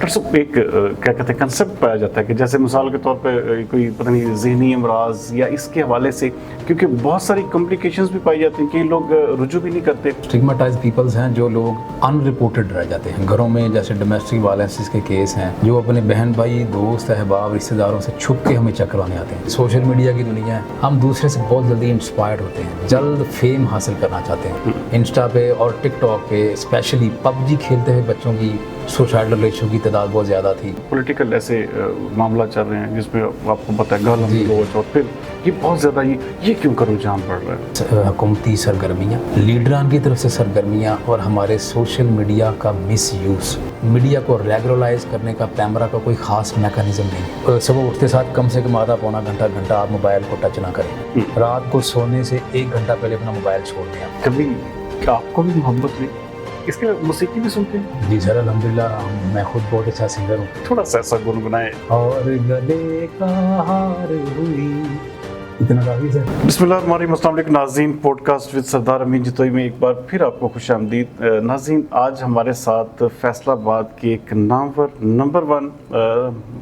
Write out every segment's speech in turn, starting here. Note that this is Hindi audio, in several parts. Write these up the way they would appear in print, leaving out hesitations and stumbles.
डॉक्टर साहब एक क्या कहते हैं कंसेप्ट पाया जाता है कि जैसे मिसाल के तौर पे कोई पता नहीं ज़हनी अमराज या इसके हवाले से, क्योंकि बहुत सारी कॉम्प्लिकेशंस भी पाई जाती हैं कि लोग रुजू भी नहीं करते। स्टिग्मेटाइज्ड पीपल्स हैं जो लोग अनरिपोर्टेड रह जाते हैं घरों में, जैसे डोमेस्टिक वायलेंस के केस हैं, जो अपने बहन भाई दोस्त अहबाब रिश्तेदारों से छुप के हमें चेक करवाने आते हैं। सोशल मीडिया की दुनिया है, हम दूसरे से बहुत जल्दी इंस्पायर्ड होते हैं, जल्द फेम हासिल करना चाहते हैं। इंस्टा पे और टिकटॉक पे स्पेशली पबजी खेलते हुए बच्चों की सुसाइडल रेशियो की तादाद बहुत ज़्यादा थी। पॉलिटिकल ऐसे मामला चल रहे हैं जिसमें आपको पता है गालियाँ गलौज, और फिर ये बहुत ज़्यादा ये क्यों का रुझान बढ़ रहा है। हुकूमती सरगर्मियाँ, लीडरान की तरफ से सरगर्मियाँ और हमारे सोशल मीडिया का मिसयूज़, मीडिया को रेगुलराइज करने का कैमरा का कोई ख़ास मैकेनिज्म नहीं। सुबह उठते साथ कम से कम आधा पौना घंटा आप मोबाइल को टच ना करें। रात को सोने से 1 घंटा पहले अपना मोबाइल छोड़ दें। कभी आपको भी मोहब्बत हुई? इसके मौसीकी भी सुनते हैं? जी सर, अल्हम्दुलिल्लाह मैं खुद बहुत अच्छा सिंगर हूँ। थोड़ा सा ऐसा गुनगुनाए। और गले का हार हुई, इतना काफ़ी सर। बिस्मिल्लाहिर्रहमानिर्रहीम, अस्सलाम वालेकुम नाज़रीन, पॉडकास्ट विद सरदार अमीन जितोई में एक बार फिर आपको खुशामदीद। नाज़रीन, आज हमारे साथ फैसलाबाद के एक नामवर नंबर 1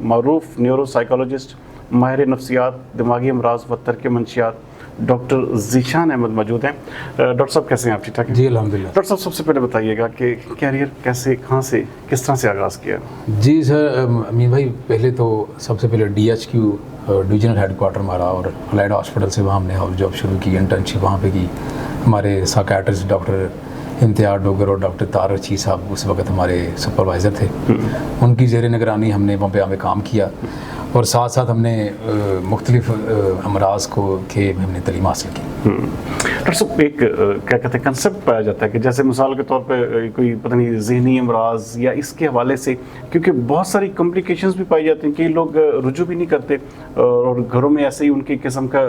मारूफ न्यूरो साइकोलॉजिस्ट, माहिर नफ्सियात, दिमागी अमराज व तर्क मंशियात डॉक्टर ज़ीशान अहमद मौजूद हैं। डॉक्टर साहब कैसे हैं आप? ठीक ठाक हैं? जी अल्हम्दुलिल्लाह। डॉक्टर साहब सबसे पहले बताइएगा कि कैरियर कैसे, कहाँ से, किस तरह से आगाज़ किया? जी सर, अमीन भाई पहले तो सबसे पहले DHQ डिविजनल हेडक्वार्टर हमारा और अलाइड हॉस्पिटल से वहाँ हमने हाउस जॉब शुरू की, इंटर्नशिप वहाँ पे की। हमारे साइकियाट्रिस्ट डॉक्टर इम्तियाज़ डोगर और डॉक्टर तारक ची साहब उस वक्त हमारे सुपरवाइज़र थे। उनकी ज़ेर निगरानी हमने वहाँ पे हमें काम किया और साथ साथ हमने मुख्तलिफ अमराज के हमने तलीम हासिल की। डॉक्टर साहब एक क्या कहते हैं कंसेप्ट पाया जाता है कि जैसे मिसाल के तौर पे कोई पता नहीं ज़हनी अमराज या इसके हवाले से, क्योंकि बहुत सारी कॉम्प्लिकेशंस भी पाई जाती हैं कि लोग रुजू भी नहीं करते और घरों में ऐसे ही उनकी किस्म का,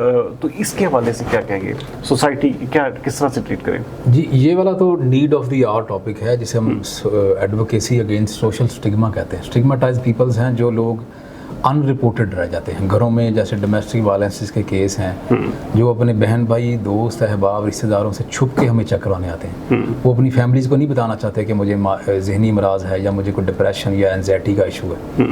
तो इसके हवाले से क्या कहेंगे? सोसाइटी क्या किस तरह से ट्रीट करें? जी, ये वाला तो नीड ऑफ द आवर टॉपिक है जिसे हम एडवोकेसी अगेंस्ट सोशल स्टिग्मा कहते हैं। स्टिग्मेटाइज्ड पीपल्स हैं जो लोग अनरिपोर्टेड रह जाते हैं घरों में, जैसे डोमेस्टिक वायलेंस के केस हैं, जो अपने बहन भाई दोस्त अहबाब रिश्तेदारों से छुप के हमें चेक करवाने आते हैं। वो अपनी फैमिलीज़ को नहीं बताना चाहते कि मुझे ज़हनी मराज है या मुझे कोई डिप्रेशन या एनजाइटी का इशू है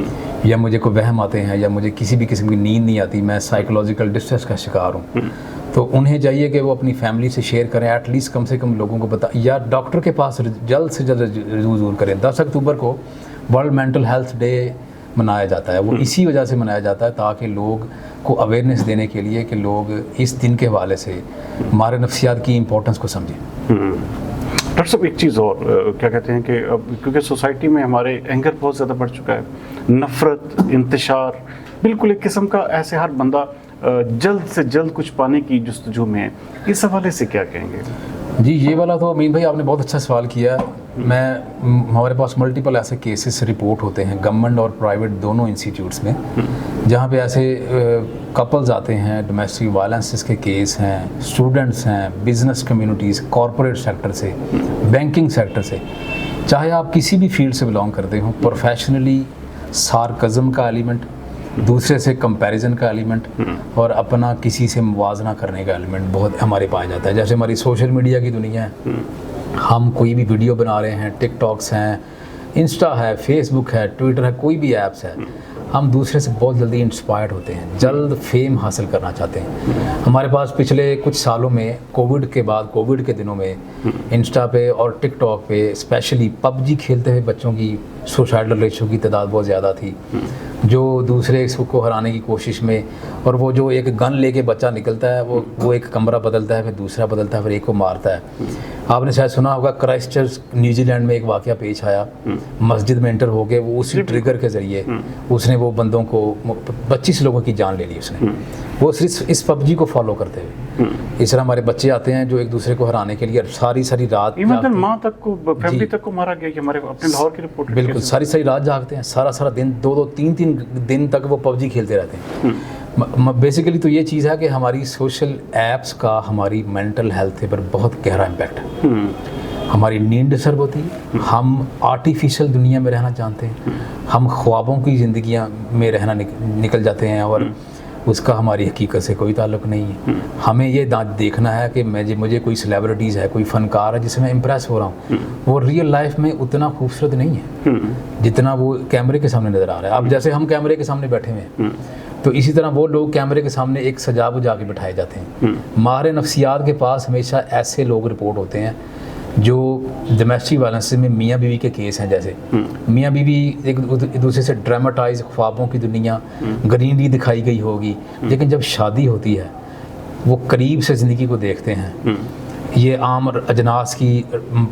या मुझे कोई वहम आते हैं या मुझे किसी भी किस्म की नींद नहीं आती, मैं साइकोलॉजिकल डिस्ट्रेस का शिकार हूँ। तो उन्हें चाहिए कि वो अपनी फैमिली से शेयर करें, एटलीस्ट कम से कम लोगों को बता, या डॉक्टर के पास जल्द से जल्द ज़रूर करें। 10 अक्टूबर को वर्ल्ड मेंटल हेल्थ डे मनाया जाता है। वो इसी वजह से मनाया जाता है ताकि लोग को अवेयरनेस देने के लिए कि लोग इस दिन के हवाले से हमारे नफ्सियात की इम्पोर्टेंस को समझें। डॉक्टर साहब एक चीज़ और क्या कहते हैं कि अब क्योंकि सोसाइटी में हमारे एंगर बहुत ज़्यादा बढ़ चुका है, नफ़रत, इंतशार, बिल्कुल एक किस्म का, ऐसे हर बंदा जल्द से जल्द कुछ पाने की जुस्तजू में है। इस हवाले से क्या कहेंगे? जी, ये वाला तो अमीन भाई आपने बहुत अच्छा सवाल किया। हमारे पास मल्टीपल ऐसे केसेस रिपोर्ट होते हैं गवर्नमेंट और प्राइवेट दोनों इंस्टीट्यूट्स में, जहाँ पे ऐसे कपल्स आते हैं, डोमेस्टिक वायलेंस के केस हैं, स्टूडेंट्स हैं, बिजनेस कम्युनिटीज़, कॉरपोरेट सेक्टर से, बैंकिंग सेक्टर से, चाहे आप किसी भी फील्ड से बिलोंग करते हो, प्रोफेशनली सार्कज़म का एलिमेंट, दूसरे से कंपैरिजन का एलिमेंट और अपना किसी से मुवाजना करने का एलिमेंट बहुत हमारे पाया जाता है। जैसे हमारी सोशल मीडिया की दुनिया है, हम कोई भी वीडियो बना रहे हैं, टिकटॉक्स हैं, इंस्टा है, फेसबुक है, ट्विटर है, कोई भी ऐप्स है, हम दूसरे से बहुत जल्दी इंस्पायर्ड होते हैं, जल्द फेम हासिल करना चाहते हैं। हमारे पास पिछले कुछ सालों में कोविड के बाद, कोविड के दिनों में इंस्टा पे और टिकटॉक पे स्पेशली पबजी खेलते हुए बच्चों की सुसाइडल रेशियो की तादाद बहुत ज़्यादा थी, जो दूसरे को हराने की कोशिश में, और वो जो एक गन लेके बच्चा निकलता है, वो एक कमरा बदलता है, फिर दूसरा बदलता है, फिर एक को मारता है। आपने शायद सुना होगा क्राइस्टचर्च न्यूजीलैंड में एक वाक़या पेश आया, मस्जिद में एंटर हो गए, वो उसी ट्रिगर के ज़रिए उसने वो बंदों को 25 लोगों की जान ले ली उसने, वो सिर्फ इस पबजी को फॉलो करते हुए। इस तरह हमारे बच्चे आते हैं जो एक दूसरे को हराने के लिए सारी रात, माँ तक को, फैमिली तक को मारा गया। हमारे अपने लाहौर की रिपोर्ट, बिल्कुल सारी रात जागते हैं, सारा दिन, 2-3 दिन तक वो पबजी खेलते रहते हैं। बेसिकली तो ये चीज़ है कि हमारी सोशल ऐप्स का हमारी मेंटल हेल्थ पर बहुत गहरा इम्पैक्ट है। हमारी नींद डिस्टर्ब होती है, हम आर्टिफिशियल दुनिया में रहना जानते हैं, हम ख्वाबों की ज़िंदगियाँ में रहना निकल जाते हैं और उसका हमारी हकीकत से कोई ताल्लुक़ नहीं है। हमें ये देखना है कि मुझे कोई सेलिब्रिटीज़ है, कोई फ़नकार है जिससे मैं इम्प्रेस हो रहा हूँ, वो रियल लाइफ में उतना खूबसूरत नहीं है जितना वो कैमरे के सामने नज़र आ रहा है। अब जैसे हम कैमरे के सामने बैठे हुए हैं, तो इसी तरह वो लोग कैमरे के सामने एक सजा बुझा के बिठाए जाते हैं। माहिर नफ्सियात के पास हमेशा ऐसे लोग रिपोर्ट होते हैं जो डोमेस्टिक वायलेंस में मियाँ बीवी के केस हैं, जैसे मियाँ बीवी एक दूसरे से ड्रामेटाइज ख्वाबों की दुनिया ग्रीनरी दिखाई गई होगी, लेकिन जब शादी होती है वो करीब से ज़िंदगी को देखते हैं, ये आम अजनास की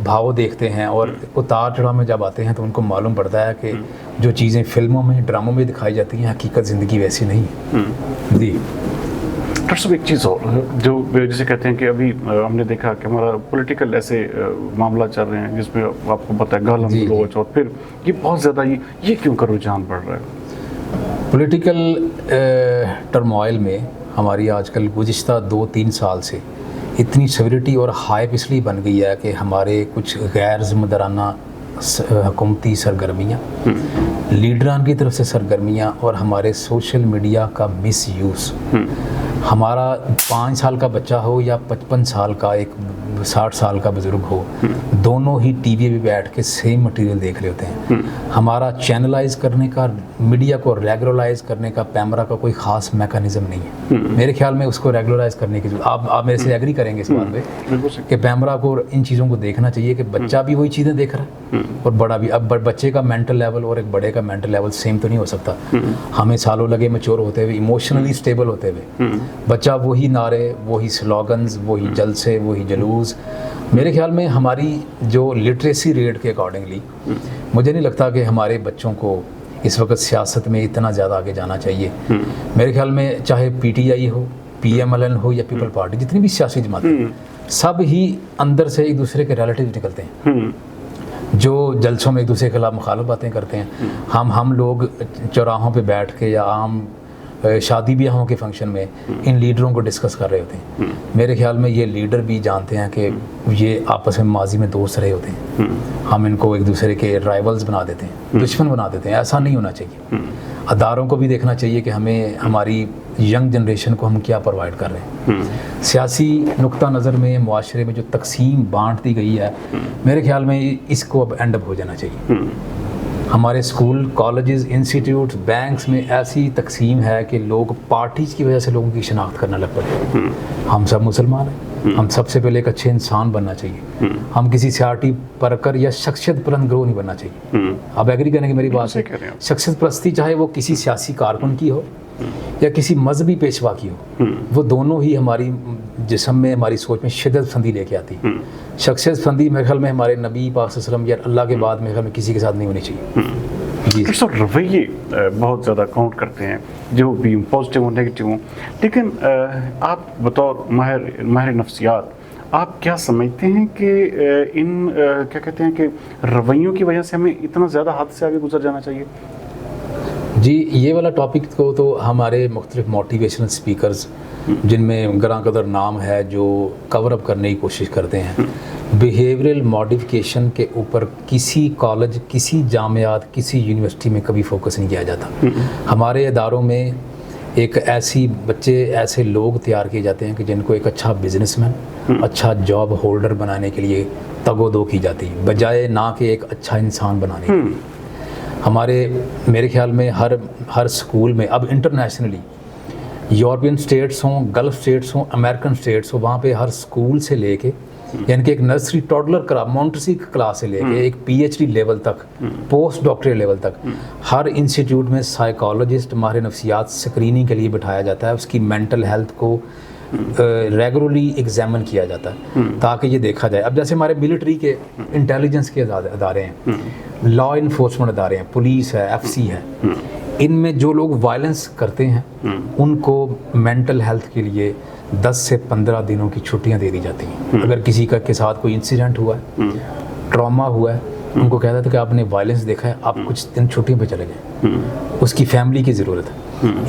भाव देखते हैं, और उतार चढ़ाव में जब आते हैं तो उनको मालूम पड़ता है कि जो चीज़ें फिल्मों में ड्रामों में दिखाई जाती हैं हकीकत ज़िंदगी वैसी नहीं है। जी डॉक्टर साहब, एक चीज़ और जो जैसे कहते हैं कि अभी हमने देखा कि हमारा पॉलिटिकल ऐसे मामला चल रहे हैं जिसमें आपको पता है गालम गलौच, और फिर ये बहुत ज़्यादा ये क्यों का रुझान बढ़ रहा है? पॉलिटिकल टर्मोइल में हमारी आजकल गुज़िश्ता 2-3 साल से इतनी सेवरिटी और हाइप इसलिए बन गई है कि हमारे कुछ गैर ज़िम्मेदाराना हुकूमती सरगर्मियाँ, लीडरान की तरफ से सरगर्मियाँ, और हमारे सोशल मीडिया का मिसयूज़। हमारा 5 साल का बच्चा हो या 55 साल का एक 60 साल का बुज़ुर्ग हो, दोनों ही टीवी पे बैठ के सेम मटेरियल देख रहे होते हैं। हमारा चैनलाइज करने का, मीडिया को रेगुलराइज करने का पैमरा का कोई ख़ास मैकेनिज़्म नहीं है। मेरे ख्याल में उसको रेगुलराइज करने की आप मेरे से एग्री करेंगे इस बात पे कि पैमरा को इन चीज़ों को देखना चाहिए कि बच्चा भी वही चीज़ें देख रहा है और बड़ा भी। अब बच्चे का मेंटल लेवल और एक बड़े का मेंटल लेवल सेम तो नहीं हो सकता। हमें सालों लगे मैच्योर होते हुए, इमोशनली स्टेबल होते हुए। बच्चा वही नारे, वही स्लोगन्स, वही जलसे, वही जुलूस। मेरे ख्याल में हमारी जो लिटरेसी रेट के अकॉर्डिंगली मुझे नहीं लगता कि हमारे बच्चों को इस वक्त सियासत में इतना ज़्यादा आगे जाना चाहिए। मेरे ख्याल में चाहे PTI हो, PMLN हो या पीपल पार्टी, जितनी भी सियासी जमातें, सब ही अंदर से एक दूसरे के रिलेटिव निकलते हैं, जो जलसों में एक दूसरे के खिलाफ मुखालिफ बातें करते हैं। हम लोग चौराहों पे बैठ के या आम शादी ब्याहों के फंक्शन में इन लीडरों को डिस्कस कर रहे होते हैं। मेरे ख्याल में ये लीडर भी जानते हैं कि ये आपस में माजी में दोस्त रहे होते हैं। हम इनको एक दूसरे के राइवल्स बना देते हैं, दुश्मन बना देते हैं। ऐसा नहीं होना चाहिए। अदारों को भी देखना चाहिए कि हमें, हमारी यंग जनरेशन को हम क्या प्रोवाइड कर रहे हैं। सियासी नुक्ता नज़र में मुआशरे में जो तकसीम बांट दी गई है, मेरे ख्याल में इसको अब एंड अप हो जाना चाहिए। हमारे स्कूल, कॉलेजेस, इंस्टीट्यूट्स, बैंक्स में ऐसी तकसीम है कि लोग पार्टीज़ की वजह से लोगों की शनाख्त करना लग पड़े। हम सब मुसलमान हैं, हम सबसे पहले एक अच्छे इंसान बनना चाहिए। हम किसी सियासी परकर या शख्सियत परस्त ग्रोह नहीं बनना चाहिए। आप एग्री करेंगे मेरी बात से? शख्सियत परस्ती चाहे वो किसी सियासी कारकुन की हो या किसी मजहबी पेशवा की हो, वो दोनों ही हमारी जिस्म में, हमारी सोच में शिद्दत पसंदी लेके आती है। शख्सियत पसंदी मेरे ख्याल में हमारे नबी पाक सल्लल्लाहु अलैहि वसल्लम या अल्लाह के बाद मेरे ख्याल में किसी के साथ नहीं होनी चाहिए। जी सर, रवैये बहुत ज़्यादा काउंट करते हैं, जो भी पॉजिटिव हो नेगेटिव हो, लेकिन आप बतौर माहिर नफ्सियात आप क्या समझते हैं कि इन क्या कहते हैं कि रवैयों की वजह से हमें इतना ज़्यादा हद से आगे गुजर जाना चाहिए? जी, ये वाला टॉपिक को तो हमारे मुख्तलिफ मोटिवेशनल स्पीकर्स, जिनमें गरां कदर नाम है, जो कवर अप करने की कोशिश करते हैं। बिहेवियरल मॉडिफिकेशन के ऊपर किसी कॉलेज, किसी जामियात, किसी यूनिवर्सिटी में कभी फोकस नहीं किया जाता। हमारे इदारों में एक ऐसे लोग तैयार किए जाते हैं कि जिनको एक अच्छा बिजनेसमैन, अच्छा जॉब होल्डर बनाने के लिए तगोदो की जाती है, बजाय ना कि एक अच्छा इंसान बनाने की। मेरे ख्याल में हर स्कूल में अब इंटरनेशनली, यूरोपियन स्टेट्स हों, गल्फ स्टेट्स हों, अमेरिकन स्टेट्स हों, वहाँ पे हर स्कूल से लेके, यानी कि एक नर्सरी टॉडलर मॉन्टेसरी क्लास से लेके एक PhD लेवल तक, पोस्ट डॉक्टरेट लेवल तक, हर इंस्टीट्यूट में साइकोलॉजिस्ट, माहिर नफ्सियात स्क्रीनिंग के लिए बिठाया जाता है। उसकी मेंटल हेल्थ को रेगुलरली एग्जामिन किया जाता है ताकि ये देखा जाए। अब जैसे हमारे मिलिट्री के इंटेलिजेंस के अदारे हैं, लॉ इन्फोर्समेंट अदारे हैं, पुलिस है, FC है, इनमें जो लोग वायलेंस करते हैं उनको मेंटल हेल्थ के लिए 10 से 15 दिनों की छुट्टियां दे दी जाती हैं। अगर किसी के साथ कोई इंसिडेंट हुआ है, ट्रॉमा हुआ है, उनको कहता था कि आपने वायलेंस देखा है, आप कुछ दिन छुट्टियों पे चले गए, उसकी फैमिली की ज़रूरत है।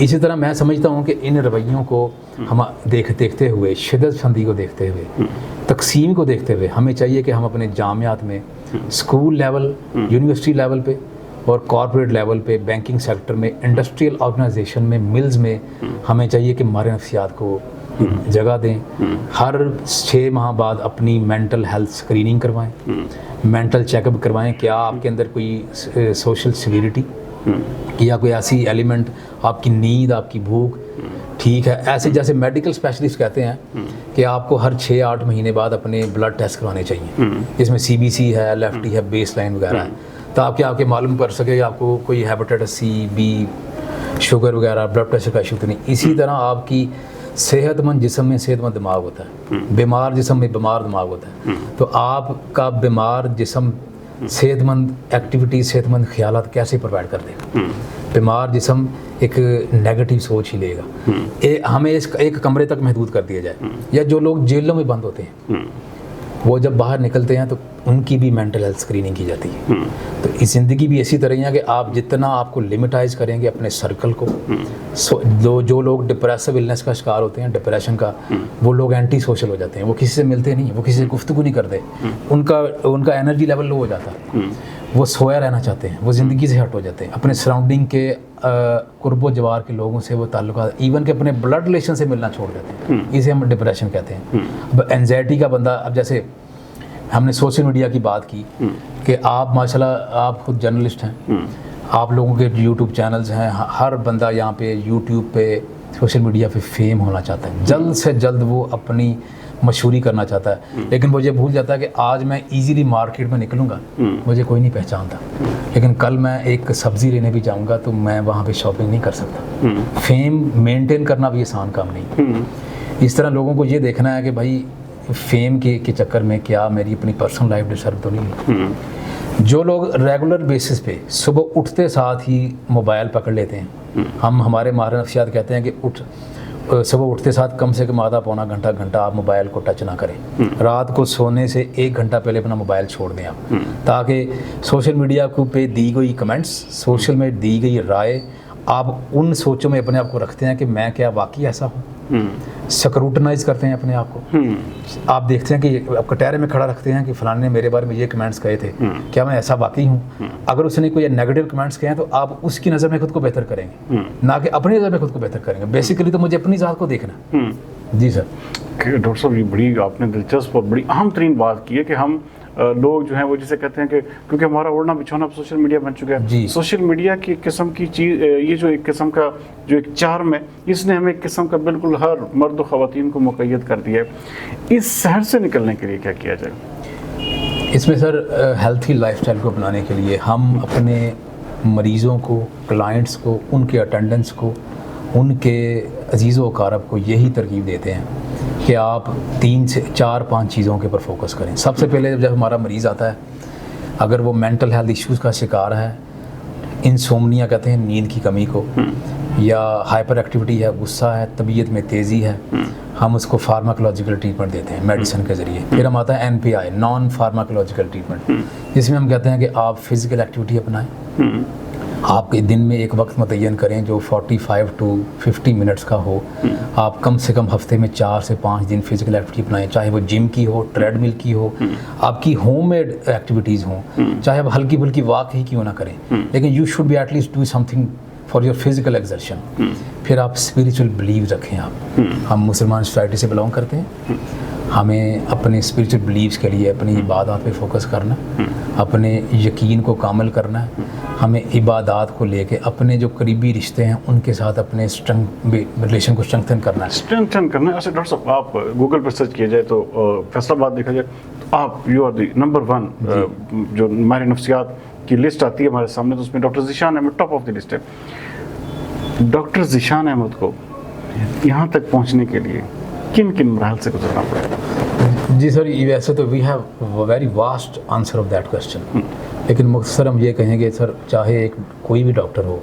इसी तरह मैं समझता हूँ कि इन रवैयों को हम देखते हुए, शिद्दत पसंदी को देखते हुए, तकसीम को देखते हुए, हमें चाहिए कि हम अपने जामियात में, स्कूल लेवल, यूनिवर्सिटी लेवल पे और कॉर्पोरेट लेवल पे, बैंकिंग सेक्टर में, इंडस्ट्रियल ऑर्गेनाइजेशन में, मिल्स में हमें चाहिए कि माहिर नफ्सियात को जगह दें। हर 6 माह बाद अपनी मेंटल हेल्थ स्क्रीनिंग करवाएं, मेंटल चेकअप करवाएं, क्या आपके अंदर कोई सोशल सिविरिटी या कोई ऐसी एलिमेंट, आपकी नींद, आपकी भूख ठीक है। ऐसे जैसे मेडिकल स्पेशलिस्ट कहते हैं कि आपको हर 6-8 महीने बाद अपने ब्लड टेस्ट करवाने चाहिए, इसमें CBC है, LFT है, बेस लाइन वगैरह है, ताकि आपके मालूम कर सके आपको कोई हेपेटाइटिस C, B, शुगर वगैरह, ब्लड प्रेशर का इशू तो नहीं। इसी तरह आपकी सेहतमंद जिस्म में सेहतमंद दिमाग होता है, बीमार जिस्म में बीमार दिमाग होता है। तो आपका बीमार जिस्म सेहतमंद एक्टिविटीज़, सेहतमंद ख्यालात कैसे प्रोवाइड कर देगा? बीमार जिस्म एक नेगेटिव सोच ही लेगा। हमें एक कमरे तक महदूद कर दिया जाए, या जो लोग जेलों में बंद होते हैं वो जब बाहर निकलते हैं तो उनकी भी मेंटल हेल्थ स्क्रीनिंग की जाती है। तो इस ज़िंदगी भी इसी तरह ही है कि आप जितना आपको लिमिटाइज करेंगे अपने सर्कल को, जो लोग डिप्रेसिव इलनेस का शिकार होते हैं, डिप्रेशन का, वो लोग एंटी सोशल हो जाते हैं, वो किसी से मिलते नहीं, वो किसी से गुफ्तगू नहीं करते, उनका एनर्जी लेवल लो हो जाता है, वो सोया रहना चाहते हैं, वो ज़िंदगी से हट हो जाते हैं, अपने सराउंडिंग के कुर्बो जवार के लोगों से वो ताल्लुकात, इवन के अपने ब्लड रिलेशन से मिलना छोड़ देते हैं। इसे हम डिप्रेशन कहते हैं। अब एनजाइटी का बंदा, अब जैसे हमने सोशल मीडिया की बात की कि आप माशाल्लाह आप खुद जर्नलिस्ट हैं, आप लोगों के यूट्यूब चैनल्स हैं, हर बंदा यहाँ पे यूट्यूब पे, सोशल मीडिया पे फेम होना चाहता है, जल्द से जल्द वो अपनी मशहूरी करना चाहता है, लेकिन मुझे भूल जाता है कि आज मैं इजीली मार्केट में निकलूँगा, मुझे कोई नहीं पहचानता, लेकिन कल मैं एक सब्ज़ी लेने भी जाऊँगा तो मैं वहाँ पे शॉपिंग नहीं कर सकता। फेम मेंटेन करना भी आसान काम नहीं। इस तरह लोगों को ये देखना है कि भाई फेम के चक्कर में क्या मेरी अपनी पर्सनल लाइफ डिस्टर्ब तो नहीं है। जो लोग रेगुलर बेसिस पे सुबह उठते साथ ही मोबाइल पकड़ लेते हैं, हमारे माहिर नफ्सियात कहते हैं कि सुबह उठते साथ कम से कम आधा पौना घंटा आप मोबाइल को टच ना करें। रात को सोने से 1 घंटा पहले अपना मोबाइल छोड़ दें आप, ताकि सोशल मीडिया को पे दी गई कमेंट्स, सोशल में दी गई राय, आप उन सोचों में अपने आप को रखते हैं कि मैं क्या वाकई ऐसा हूँ, स्क्रूटनाइज करते हैं अपने आप को। आप देखते हैं कि आप कटहरे में खड़ा रखते हैं कि फलाने ने मेरे बारे में ये कमेंट्स कहे थे, क्या मैं ऐसा वाकई हूँ? अगर उसने कोई नेगेटिव कमेंट्स कहे हैं तो आप उसकी नज़र में खुद को बेहतर करेंगे, ना कि अपनी नज़र में खुद को बेहतर करेंगे। बेसिकली तो मुझे अपनी ज़ात को देखना। जी सर। डॉक्टर साहब, ये बड़ी आपने दिलचस्प और बड़ी अहम तरीन बात की है कि हम लोग जो हैं वो जिसे कहते हैं कि क्योंकि हमारा ओढ़ना बिछौना सोशल मीडिया बन चुका है, सोशल मीडिया की किस्म की चीज़, ये जो एक किस्म का जो एक चार्म है, इसने हमें एक किस्म का बिल्कुल हर मर्द व ख़वातीन को मुक़य्यद कर दिया है। इस शहर से निकलने के लिए क्या किया जाए? इसमें सर हेल्थी लाइफस्टाइल को अपनाने के लिए हम अपने मरीज़ों को, क्लाइंट्स को, उनके अटेंडेंट्स को, उनके अजीज़ व अकारब को यही तरकीब देते हैं कि आप 3 से 4-5 चीज़ों के ऊपर फोकस करें। सबसे पहले जब हमारा मरीज़ आता है, अगर वो मेंटल हेल्थ इश्यूज़ का शिकार है, इंसोम्निया कहते हैं नींद की कमी को, या हाइपर एक्टिविटी है, गुस्सा है, तबीयत में तेज़ी है, हम उसको फार्माकोलॉजिकल ट्रीटमेंट देते हैं मेडिसिन के ज़रिए। फिर हम आता है NPI, नॉन फार्माकोलॉजिकल ट्रीटमेंट, जिसमें हम कहते हैं कि आप फिज़िकल एक्टिविटी अपनाएं, आपके दिन में एक वक्त मुतय्यन करें जो 45 to 50 मिनट्स का हो। आप कम से कम हफ्ते में 4 से 5 दिन फिजिकल एक्टिविटी अपनाएं, चाहे वो जिम की हो, ट्रेडमिल की हो, आपकी होममेड एक्टिविटीज़ हों, चाहे आप हल्की फुल्की वॉक ही क्यों ना करें, लेकिन you should be at least do something for your physical exertion. फिर आप स्पिरिचुअल बिलीव रखें। हम मुसलमान सोसाइटी से बिलोंग करते हैं, हमें अपने स्पिरिचुअल बिलीव्स के लिए अपनी इबादत पे फोकस करना, अपने यकीन को कामिल करना है, हमें इबादत को लेके अपने जो करीबी रिश्ते हैं उनके साथ अपने रिलेशन को स्ट्रेंथन करना है। अच्छा डॉक्टर साहब, आप गूगल पर सर्च किया जाए तो फैसलाबाद देखा जाए तो आप यू आर द नंबर 1 जो माहिर नफ्सियात की लिस्ट आती है हमारे सामने, तो उसमें doctor Zeeshan Ahmed top of the list है। डॉक्टर ज़ीशान अहमद को यहाँ तक पहुँचने के लिए किन किन मराहल से गुजरना पड़ेगा? जी सर, वैसे तो we have very vast answer of that question, लेकिन मुख्तसर हम ये कहेंगे सर, चाहे कोई भी डॉक्टर हो,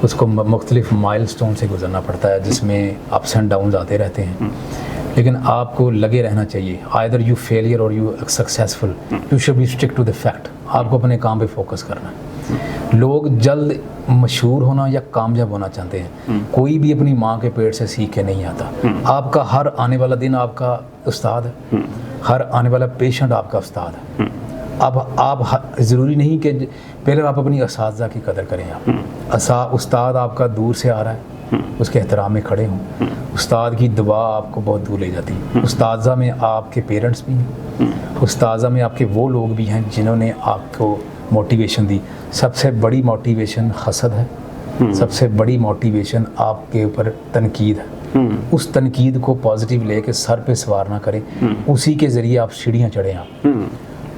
उसको मुख्तलिफ माइलस्टोन से गुजरना पड़ता है, जिसमें अप्स एंड डाउन्स आते रहते हैं, लेकिन आपको लगे रहना चाहिए। आइदर यू फेलियर और you successful, you should be stick to the fact. आपको अपने काम पे फोकस करना है। लोग जल्द मशहूर होना या कामयाब होना चाहते हैं, कोई भी अपनी माँ के पेट से सीख के नहीं आता। आपका हर आने वाला दिन आपका उस्ताद है, हर आने वाला पेशेंट आपका उस्ताद है। अब आप ज़रूरी नहीं कि पहले आप अपनी असातिज़ा की कदर करें। आप उस्ताद आपका दूर से आ रहा है, उसके एहतराम में खड़े हों। उस्ताद की दुआ आपको बहुत दूर ले जाती है। उस्ताज़ा में आपके पेरेंट्स भी हैं, उस्ताज़ा में आपके वो लोग भी हैं जिन्होंने आपको मोटिवेशन दी। सबसे बड़ी मोटिवेशन हसद है, सबसे बड़ी मोटिवेशन आपके ऊपर तनकीद है। उस तनकीद को पॉजिटिव लेके सर पे सवार ना करें, उसी के ज़रिए आप सीढ़ियाँ चढ़ें। आप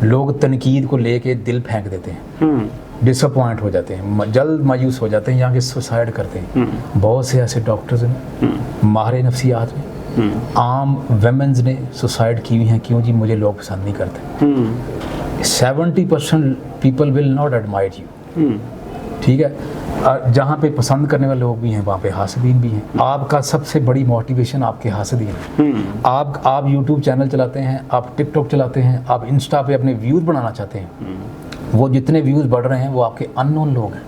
लोग तनकीद को लेके दिल फेंक देते हैं, डिसअपॉइंट हो जाते हैं, जल्द मायूस हो जाते हैं, यहाँ के सुसाइड करते हैं। बहुत से ऐसे डॉक्टर्स ने, माहिर नफ्सियात ने, आम वेमेंस ने सुसाइड की हुई हैं। क्यों जी? मुझे लोग पसंद नहीं करते। 70% people will not admire you. ठीक है, जहाँ पे पसंद करने वाले लोग भी हैं वहाँ पे हासदीन भी हैं। आपका सबसे बड़ी मोटिवेशन आपके हासदीन है। आप यूट्यूब चैनल चलाते हैं, आप टिकटॉक चलाते हैं, आप इंस्टा पे अपने व्यूज़ बढ़ाना चाहते हैं। वो जितने व्यूज़ बढ़ रहे हैं वो आपके अननोन लोग हैं।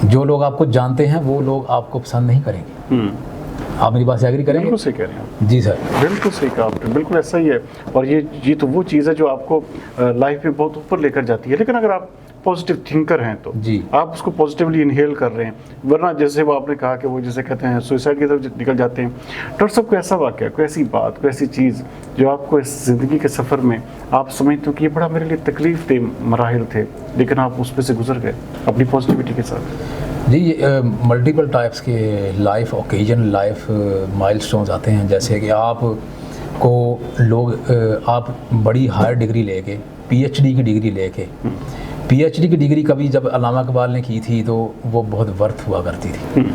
जो लोग आपको जानते हैं वो लोग आपको पसंद नहीं करेंगे। आप मेरी बात से एग्री करेंगे? बिल्कुल सही कह रहे हैं जी सर, बिल्कुल सही कहा आपने, बिल्कुल ऐसा ही है। और ये तो वो चीज़ है जो आपको लाइफ में बहुत ऊपर लेकर जाती है। लेकिन अगर आप पॉजिटिव थिंकर हैं तो जी, आप उसको पॉजिटिवली इनहेल कर रहे हैं, वरना जैसे वो आपने कहा कि वो जैसे कहते हैं सुसाइड की तरफ निकल जाते हैं। डॉक्टर साहब, कोई ऐसा वाक़या, कोई ऐसी बात, कोई ऐसी चीज़ जो आपको इस ज़िंदगी के सफ़र में आप समझते हो कि ये बड़ा मेरे लिए तकलीफ दे मराहिल थे, लेकिन आप उस पर से गुजर गए अपनी पॉजिटिविटी के साथ? जी, मल्टीपल टाइप्स के लाइफ ओकेजन, लाइफ माइलस्टोन्स आते हैं। जैसे कि आप को लोग आप बड़ी हायर डिग्री लेके, पीएचडी की डिग्री लेके, पीएचडी की डिग्री कभी जब अल्लामा इकबाल ने की थी तो वो बहुत वर्थ हुआ करती थी।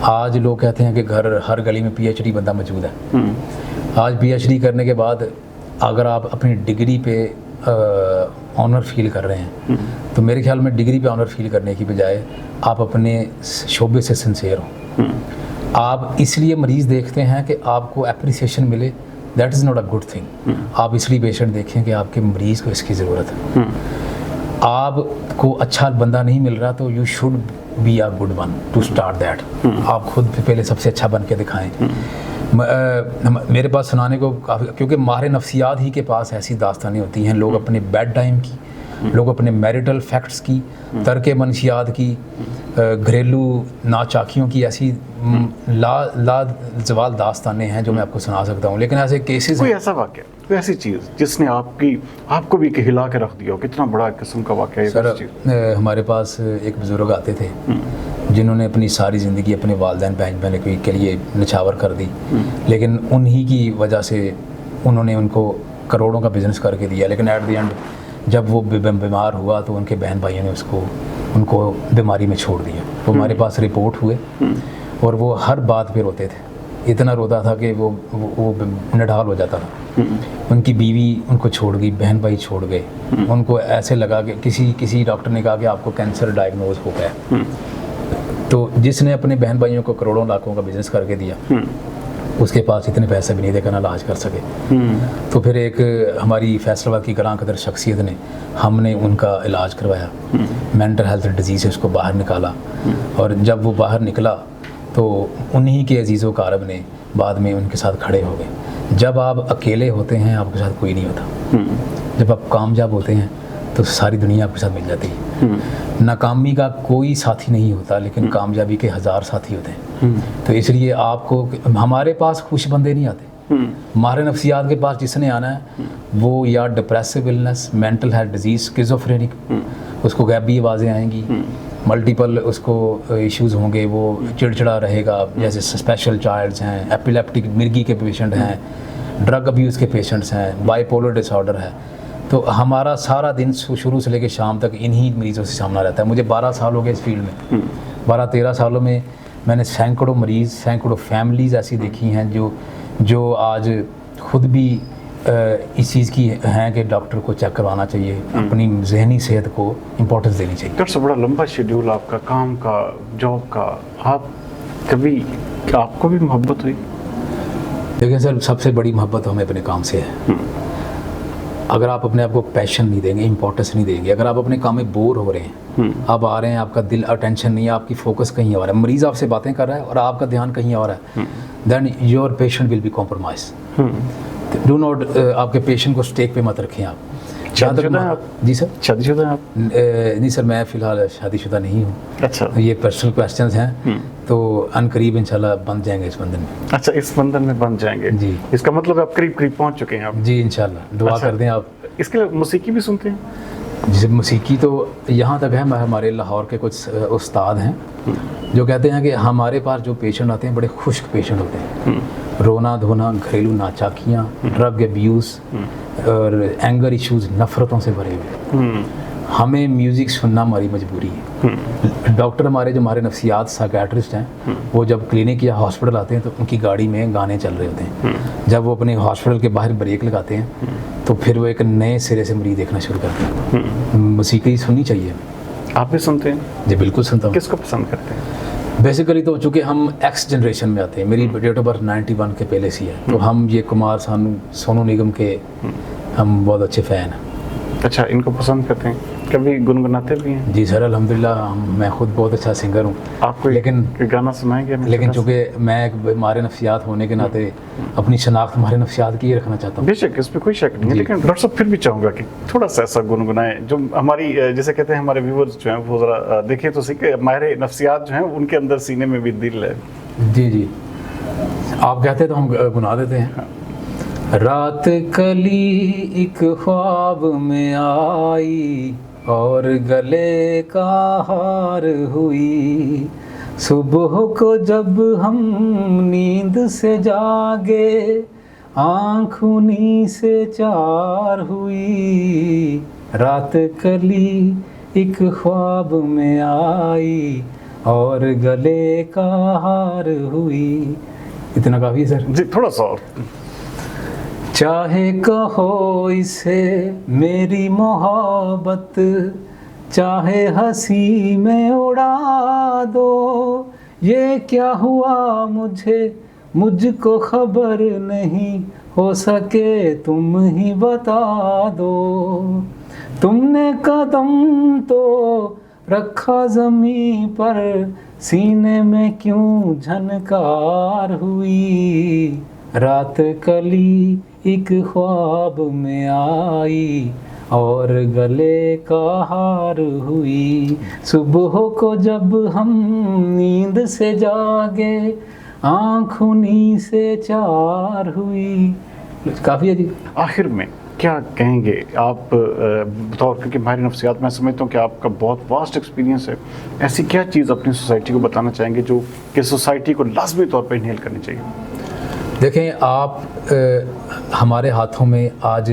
आज लोग कहते हैं कि हर गली में पीएचडी बंदा मौजूद है। आज पीएचडी करने के बाद अगर आप अपनी डिग्री पे ऑनर फील कर रहे हैं तो मेरे ख्याल में डिग्री पे ऑनर फील करने की बजाय आप अपने शोबे से सिंसियर हो। आप इसलिए मरीज़ देखते हैं कि आपको अप्रिसिएशन मिले, that is not a good thing. आप इसलिए पेशेंट देखें कि आपके मरीज़ को इसकी ज़रूरत है। आपको अच्छा बंदा नहीं मिल रहा तो you should be a good one two start that. आप खुद पहले सबसे अच्छा बन के दिखाएं। मेरे पास सुनाने को काफ़ी, क्योंकि माहिर नफ्सियात ही के पास ऐसी दास्तानें होती हैं। लोग अपने बेड टाइम की, लोग अपने मैरिटल फैक्ट्स की, तर्क मनशियात की, घरेलू नाचाकियों की ऐसी लाजवाल दास्तानें हैं जो मैं आपको सुना सकता हूँ। लेकिन ऐसे केसेस, कोई ऐसा वाक़या, कोई ऐसी चीज़ जिसने आपको भी हिला के रख दिया हो, कितना बड़ा किस्म का वाक़या है? सर, हमारे पास एक बुज़ुर्ग आते थे जिन्होंने अपनी सारी ज़िंदगी अपने वालिदैन बहन के लिए निछावर कर दी, लेकिन उन्हीं की वजह से उन्होंने उनको करोड़ों का बिज़नेस करके दिया। लेकिन एट द एंड जब वो बीमार हुआ तो उनके बहन भाइयों ने उनको बीमारी में छोड़ दिया। वो हमारे पास रिपोर्ट हुए और वो हर बात पे रोते थे। इतना रोता था कि वो निढाल हो जाता था। उनकी बीवी उनको छोड़ गई, बहन भाई छोड़ गए। उनको ऐसे लगा कि किसी डॉक्टर ने कहा कि आपको कैंसर डायग्नोज हो गया। तो जिसने अपने बहन भाइयों को करोड़ों लाखों का बिजनेस करके दिया, उसके पास इतने पैसे भी नहीं देकर ना इलाज कर सके। तो फिर एक हमारी फैसलाबाद की गरां कदर शख्सियत ने, हमने उनका इलाज करवाया, मेंटल हेल्थ डिजीज़ से उसको बाहर निकाला। और जब वो बाहर निकला तो उन्हीं के अजीज़ व कारब ने बाद में उनके साथ खड़े हो गए। जब आप अकेले होते हैं आपके साथ कोई नहीं होता। जब आप कामयाब होते हैं तो सारी दुनिया आपके साथ मिल जाती है। नाकामी का कोई साथी नहीं होता, लेकिन कामयाबी के 1000 साथी होते हैं। तो इसलिए आपको, हमारे पास खुश बंदे नहीं आते। माहिर नफ्सियात के पास जिसने आना है वो या depressive illness, mental health disease, schizophrenic, उसको गैबी आवाज़ें आएंगी, मल्टीपल उसको इश्यूज़ होंगे, वो चिड़चिड़ा रहेगा। जैसे स्पेशल चाइल्ड्स हैं, एपिलेप्टिक मिर्गी के पेशेंट हैं, ड्रग अब्यूज़ के पेशेंट्स हैं, बाइपोलर डिसऑर्डर है। तो हमारा सारा दिन शुरू से लेकर शाम तक इन्हीं मरीज़ों से सामना रहता है। मुझे 12 साल हो गए इस फील्ड में। 12-13 सालों में मैंने सैकड़ों मरीज़, सैकड़ों फैमिलीज़ ऐसी देखी हैं जो आज खुद भी इस चीज़ की हैं कि डॉक्टर को चेक करवाना चाहिए, अपनी जहनी सेहत को इम्पोर्टेंस देनी चाहिए। डॉक्टर साहब, बड़ा लंबा शेड्यूल आपका, काम का, जॉब का, आपको भी मोहब्बत हुई? देखिए सर, सबसे बड़ी मोहब्बत हमें अपने काम से है। अगर आप अपने आप को पैशन नहीं देंगे, इंपॉर्टेंस नहीं देंगे, अगर आप अपने काम में बोर हो रहे हैं, आप आ रहे हैं, आपका दिल अटेंशन नहीं है, आपकी फोकस कहीं और है, मरीज़ आपसे बातें कर रहा है और आपका ध्यान कहीं और है, then your patient will be compromise. Do not, आपके पेशेंट को स्टेक पे मत रखें आप। शादीशुदा हैं आप? जी सर। शादीशुदा हैं आप? नहीं सर, मैं फ़िलहाल शादीशुदा नहीं हूँ। अच्छा। ये पर्सनल क्वेश्चंस हैं, तो अनकरीब इंशाल्लाह बन जाएंगे इस बंधन में। अच्छा, इस बंधन में बन जाएंगे जी। इसका मतलब आप करीब करीब पहुंच चुके हैं आप? जी इंशाल्लाह, दुआ अच्छा। कर दें आप। इसके लिए मौसीकी भी सुनते हैं? जैसे मौसीकी तो यहाँ तक है, हमारे लाहौर के कुछ उस्ताद हैं जो कहते हैं कि हमारे पास जो पेशेंट आते हैं बड़े खुश्क पेशेंट होते हैं, रोना धोना, घरेलू नाचाकियाँ, ड्रग एब्यूज़ और एंगर इश्यूज़, नफ़रतों से भरे हुए। हमें म्यूज़िक सुनना हमारी मजबूरी है। डॉक्टर हमारे जो हमारे नफ्सियात साइकियाट्रिस्ट हैं, वो जब क्लिनिक या हॉस्पिटल आते हैं तो उनकी गाड़ी में गाने चल रहे होते हैं। जब वो अपने हॉस्पिटल के बाहर ब्रेक लगाते हैं तो फिर वो एक नए सिरे से मरीज़ देखना शुरू करते हैं। मौसीकी सुननी चाहिए। आप भी सुनते हैं? जी बिल्कुल सुनता हूँ। किसको पसंद करते हैं? बेसिकली तो चूँकि हम एक्स जनरेशन में आते हैं, मेरी डेट ऑफ बर्थ 91 के पहले से है, तो हम ये कुमार सानू, सोनू निगम के हम बहुत अच्छे फ़ैन हैं। अच्छा, इनको पसंद करते हैं? कभी गुनगुनाते भी हैं? जी सर, अल्हम्दुलिल्लाह मैं खुद बहुत अच्छा सिंगर हूँ। आपको लेकिन गाना सुनाएंगे हमें? लेकिन चूँकि मैं एक हमारे नफ्सियात होने के नाते अपनी शनाख्त हमारे नफ्सियात की ही रखना चाहता हूँ। बेशक, इस पर कोई शक नहीं है, लेकिन डॉक्टर साहब फिर भी चाहूँगा कि थोड़ा सा ऐसा गुनगुनाएं जो हमारी जैसे कहते हैं हमारे व्यूवर्स जो हैं वो ज़रा देखें तो सीखे, हमारे नफ्सियात जो हैं उनके अंदर सीने में भी दिल है। जी जी, आप कहते तो हम गुना देते हैं। रात कली एक ख्वाब में आई और गले का हार हुई, सुबह को जब हम नींद से जागे आँख उन्हीं से चार हुई। रात कली एक ख्वाब में आई और गले का हार हुई। इतना काफ़ी है सर? जी, थोड़ा सा और। चाहे कहो इसे मेरी मोहब्बत, चाहे हंसी में उड़ा दो, ये क्या हुआ मुझको खबर नहीं, हो सके तुम ही बता दो। तुमने कदम तो रखा ज़मीं पर, सीने में क्यों झनकार हुई। रात कली एक ख्वाब में आई और गले का हार हुई, सुबह को जब हम नींद से जागे आँख उन्हीं से चार हुई। काफ़ी है जी। आखिर में क्या कहेंगे आप बतौर, क्योंकि हमारी नफ्सियात मैं समझता हूँ कि आपका बहुत वास्ट एक्सपीरियंस है, ऐसी क्या चीज़ अपनी सोसाइटी को बताना चाहेंगे जो कि सोसाइटी को लाजमी तौर पर इन्हेल करनी चाहिए? देखें आप, हमारे हाथों में आज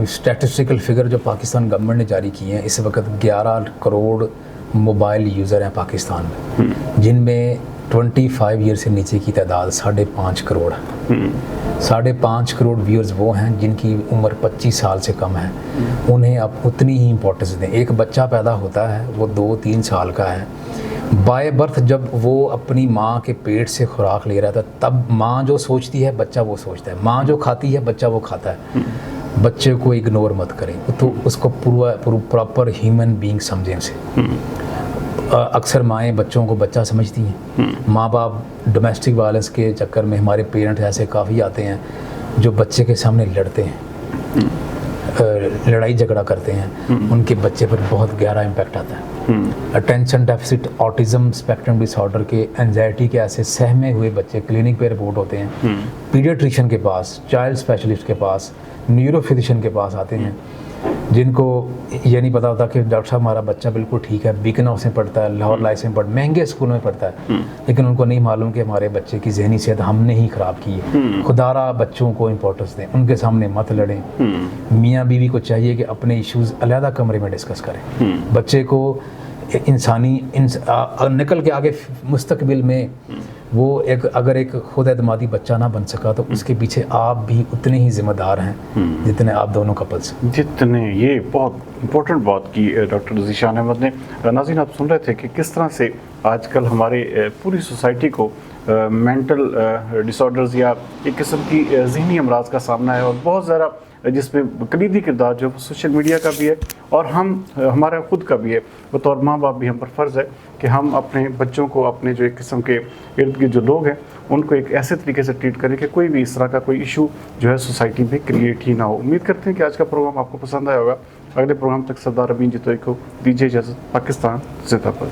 स्टैटिस्टिकल फिगर जो पाकिस्तान गवर्नमेंट ने जारी किए हैं, इस वक्त 11 करोड़ मोबाइल यूज़र हैं पाकिस्तान में, जिनमें 25 ईयर से नीचे की तादाद 5.5 करोड़ है। 5.5 करोड़ व्यूअर्स वो हैं जिनकी उम्र 25 साल से कम है। उन्हें आप उतनी ही इम्पोर्टेंस दें। एक बच्चा पैदा होता है, वो 2-3 साल का है, बाय बर्थ जब वो अपनी माँ के पेट से खुराक ले रहा था, तब माँ जो सोचती है बच्चा वो सोचता है, माँ जो खाती है बच्चा वो खाता है। बच्चे को इग्नोर मत करें, तो उसको प्रॉपर ह्यूमन बीइंग समझें उसे। अक्सर माएँ बच्चों को बच्चा समझती हैं। माँ बाप डोमेस्टिक वायलेंस के चक्कर में, हमारे पेरेंट्स ऐसे काफ़ी आते हैं जो बच्चे के सामने लड़ते हैं, लड़ाई झगड़ा करते हैं, उनके बच्चे पर बहुत गहरा इम्पैक्ट आता है। Attention deficit autism spectrum disorder के, एंजाइटी के ऐसे सहमे हुए बच्चे क्लिनिक पे रिपोर्ट होते हैं, पीडियाट्रिशियन के पास, चाइल्ड स्पेशलिस्ट के पास, न्यूरोफिजिशियन के पास आते हैं, जिनको ये नहीं पता होता कि डॉक्टर साहब हमारा बच्चा बिल्कुल ठीक है, बीकन हाउस में पढ़ता है, लाहौर लाइस में महंगे स्कूल में पढ़ता है, लेकिन उनको नहीं मालूम कि हमारे बच्चे की जहनी सेहत हमने ही ख़राब की है। खुदारा बच्चों को इम्पोर्टेंस दें, उनके सामने मत लड़ें। मियाँ बीवी को चाहिए कि अपने इश्यूज़ अलहदा कमरे में डिस्कस करें। बच्चे को निकल के आगे मुस्तकबिल में वो अगर एक खुद एतमादी बच्चा ना बन सका, तो उसके पीछे आप भी उतने ही जिम्मेदार हैं जितने आप दोनों कपल्स जितने। ये बहुत इंपॉर्टेंट बात की डॉक्टर ज़ीशान अहमद ने। नाज़रीन, आप सुन रहे थे कि किस तरह से आजकल हमारे पूरी सोसाइटी को मेंटल डिसऑर्डर्स या एक किस्म की ज़हनी अमराज का सामना है, और बहुत ज़्यादा जिसमें कलीदी किरदार जो सोशल मीडिया का भी है और हमारा खुद का भी है। बतौर माँ बाप भी हम पर फ़र्ज़ है कि हम अपने बच्चों को, अपने जो एक किस्म के इर्द गिर्द जो लोग हैं, उनको एक ऐसे तरीके से ट्रीट करें कि कोई भी इस तरह का कोई इशू जो है सोसाइटी में क्रिएट ही ना हो। उम्मीद करते हैं कि आज का प्रोग्राम आपको पसंद आया होगा। अगले प्रोग्राम तक सरदार अमीन जितोई को दीजिए इजाज़त। पाकिस्तान जिंदाबाद।